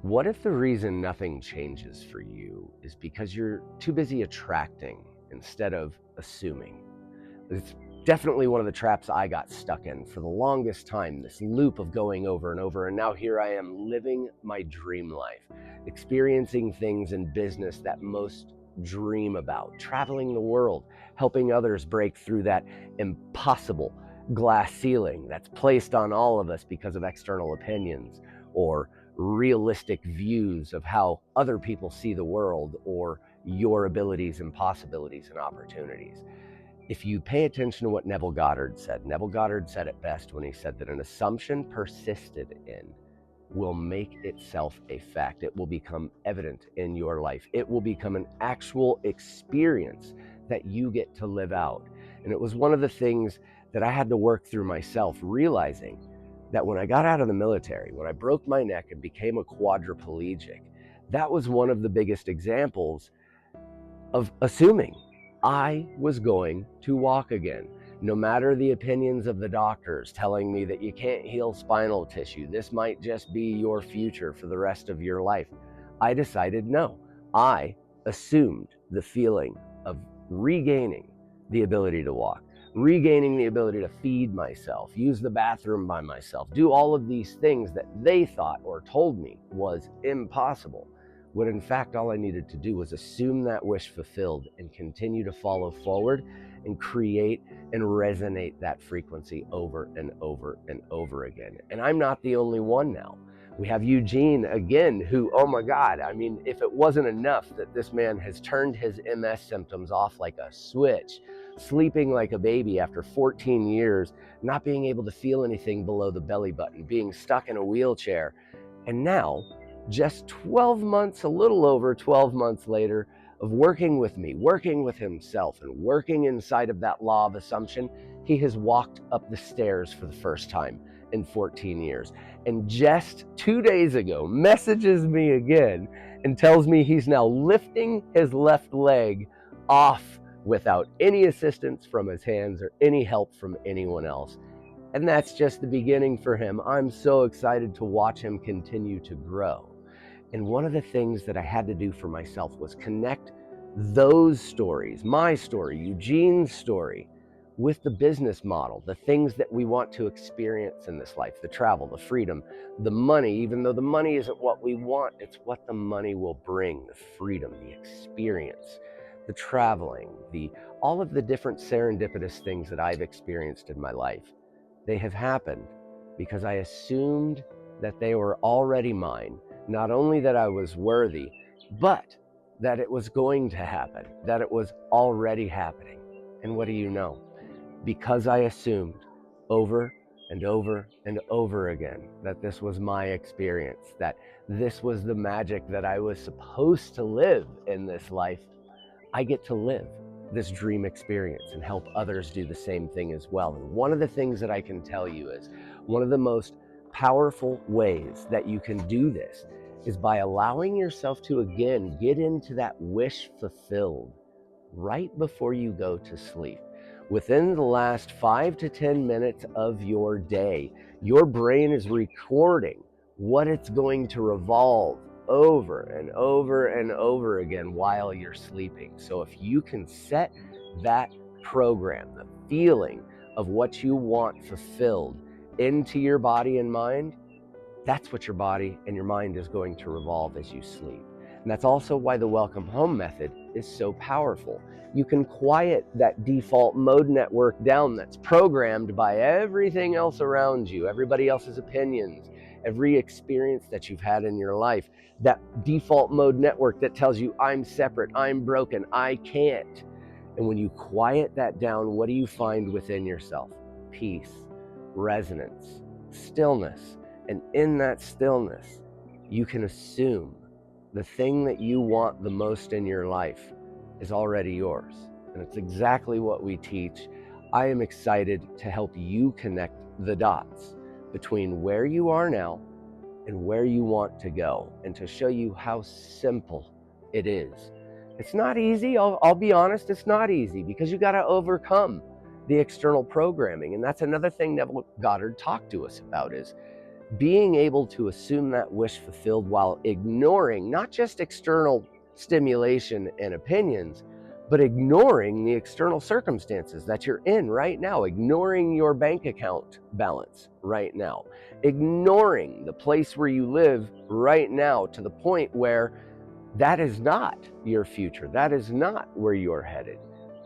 What if the reason nothing changes for you is because you're too busy attracting instead of assuming? It's definitely one of the traps I got stuck in for the longest time, this loop of going over and over. And now here I am living my dream life, experiencing things in business that most dream about, traveling the world, helping others break through that impossible glass ceiling that's placed on all of us because of external opinions or realistic views of how other people see the world or your abilities and possibilities and opportunities. If you pay attention to what Neville Goddard said it best when he said that an assumption persisted in will make itself a fact. It will become evident in your life. It will become an actual experience that you get to live out. And it was one of the things that I had to work through myself, realizing that when I got out of the military, when I broke my neck and became a quadriplegic, that was one of the biggest examples of assuming I was going to walk again. No matter the opinions of the doctors telling me that you can't heal spinal tissue, this might just be your future for the rest of your life, I decided no. I assumed the feeling of regaining the ability to walk, regaining the ability to feed myself, use the bathroom by myself, do all of these things that they thought or told me was impossible. When in fact, all I needed to do was assume that wish fulfilled and continue to follow forward and create and resonate that frequency over and over and over again. And I'm not the only one now. We have Eugene again, who, oh my God, I mean, if it wasn't enough that this man has turned his MS symptoms off like a switch, sleeping like a baby after 14 years, not being able to feel anything below the belly button, being stuck in a wheelchair, and now, just 12 months, a little over 12 months later, of working with me, working with himself, and working inside of that law of assumption, he has walked up the stairs for the first time in 14 years. And just 2 days ago, messages me again and tells me he's now lifting his left leg off without any assistance from his hands or any help from anyone else. And that's just the beginning for him. I'm so excited to watch him continue to grow. And one of the things that I had to do for myself was connect those stories, my story, Eugene's story, with the business model, the things that we want to experience in this life, the travel, the freedom, the money, even though the money isn't what we want, it's what the money will bring, the freedom, the experience, the traveling, all of the different serendipitous things that I've experienced in my life. They have happened because I assumed that they were already mine. Not only that I was worthy, but that it was going to happen, that it was already happening. And what do you know? Because I assumed over and over and over again that this was my experience, that this was the magic that I was supposed to live in this life, I get to live this dream experience and help others do the same thing as well. And one of the things that I can tell you is one of the most powerful ways that you can do this is by allowing yourself to again get into that wish fulfilled right before you go to sleep. Within the last 5 to 10 minutes of your day, your brain is recording what it's going to revolve over and over and over again while you're sleeping. So if you can set that program, the feeling of what you want fulfilled into your body and mind, that's what your body and your mind is going to revolve as you sleep. And that's also why the welcome home method is so powerful. You can quiet that default mode network down that's programmed by everything else around you, everybody else's opinions, every experience that you've had in your life. That default mode network that tells you, I'm separate, I'm broken, I can't. And when you quiet that down, what do you find within yourself? Peace, resonance, stillness. And in that stillness, you can assume the thing that you want the most in your life is already yours. And it's exactly what we teach. I am excited to help you connect the dots between where you are now and where you want to go, and to show you how simple it is. It's not easy, I'll be honest, it's not easy, because you got to overcome the external programming. And that's another thing Neville Goddard talked to us about, is being able to assume that wish fulfilled while ignoring not just external stimulation and opinions, but ignoring the external circumstances that you're in right now, ignoring your bank account balance right now, ignoring the place where you live right now, to the point where that is not your future, that is not where you're headed.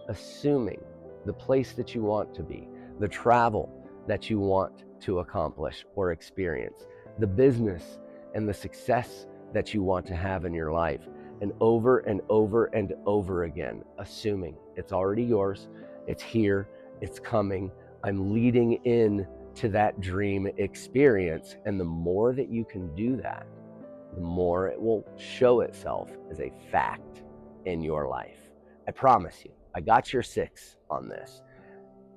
Assuming the place that you want to be, the travel that you want to accomplish or experience, the business and the success that you want to have in your life, and over and over and over again, assuming it's already yours, it's here, it's coming, I'm leading in to that dream experience. And the more that you can do that, the more it will show itself as a fact in your life. I promise you, I got your 6 on this.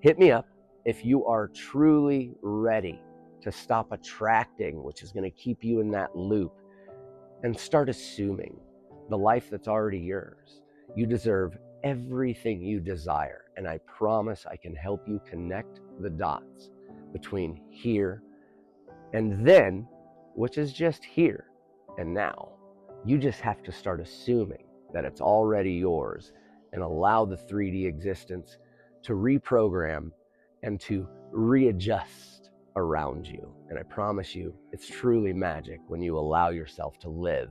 Hit me up if you are truly ready to stop attracting, which is going to keep you in that loop, and start assuming the life that's already yours. You deserve everything you desire, and I promise I can help you connect the dots between here and then, which is just here and now. You just have to start assuming that it's already yours and allow the 3D existence to reprogram and to readjust around you. And I promise you, it's truly magic when you allow yourself to live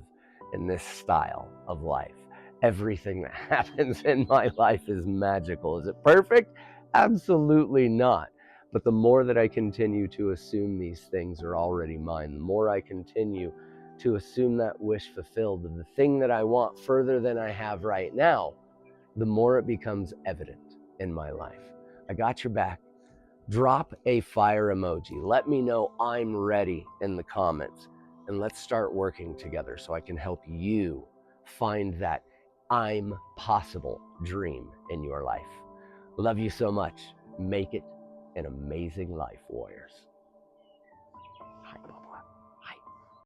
in this style of life. Everything that happens in my life is magical. Is it perfect? Absolutely not. But the more that I continue to assume these things are already mine, the more I continue to assume that wish fulfilled of the thing that I want further than I have right now, the more it becomes evident in my life. I got your back. Drop a fire emoji. Let me know I'm ready in the comments, and let's start working together so I can help you find that I'm possible dream in your life. Love you so much. Make it an amazing life, warriors.